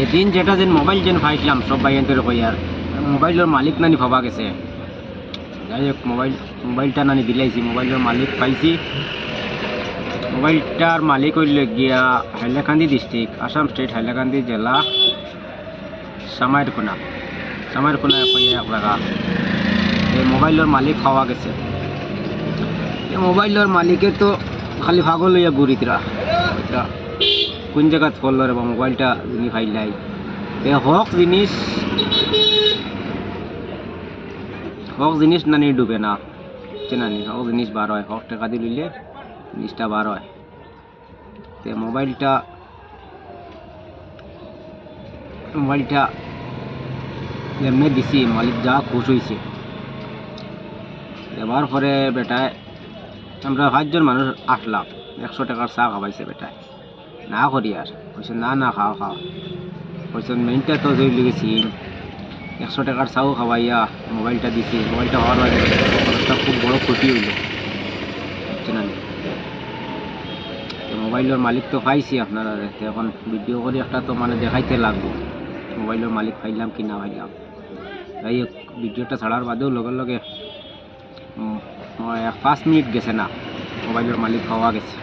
এদিন যেটা যেন মোবাইল যেন পাইছিলাম সব ভাইয়াদের কইয়ার মোবাইলের মালিক নানি ভাবা গেছে। যাই হোক মোবাইলটা নানি দিলাইছি, মোবাইলের মালিক পাইছি। মোবাইলটার মালিক হইল গিয়া হাইলাকান্দি ডিস্ট্রিক্ট, আসাম স্টেট, হাইলাকান্দি জেলা, সামাইরকোনা কইয়া এক জায়গা। এই মোবাইলের মালিক পাওয়া গেছে। এই মোবাইলের মালিকে তো খালি ভাগল লইয়া ঘুরিতরা কোন জায়গাত পড়লো রে বা মোবাইলটা যিনি ফাইলাই হক জিনিস নানি ডুবে না, নানি হক জিনিস বার হয়, হক টাকা দিয়ে লইলে জিনিসটা বার হয়। তো মোবাইলটা এমনি দিছি, মালিক যা খুশ হয়েছে। দেওয়ার পরে বেটায় আমরা 5 জন মানুষ আসলাম, 100 টাকার চা খাওয়াইছে বেটায়, না করি আর কইছে না খাও কইছেন মেইনটা তো জই লেগেছি, 100 টাকার চাও খাওয়াইয়া মোবাইলটা দিছি। মোবাইলটা হওয়ার আগে খুব বড় ক্ষতি হইল, বুঝছেন না? মোবাইলের মালিক তো পাইছি আপনারা, এখন ভিডিও করে একটা তো মানে দেখাইতে লাগবো মোবাইলের মালিক পাইলাম কি না পাইলাম। যাই হোক ভিডিওটা ছাড়ার বাদেও লগে 5 মিনিট গেছে না, মোবাইলের মালিক পাওয়া গেছে।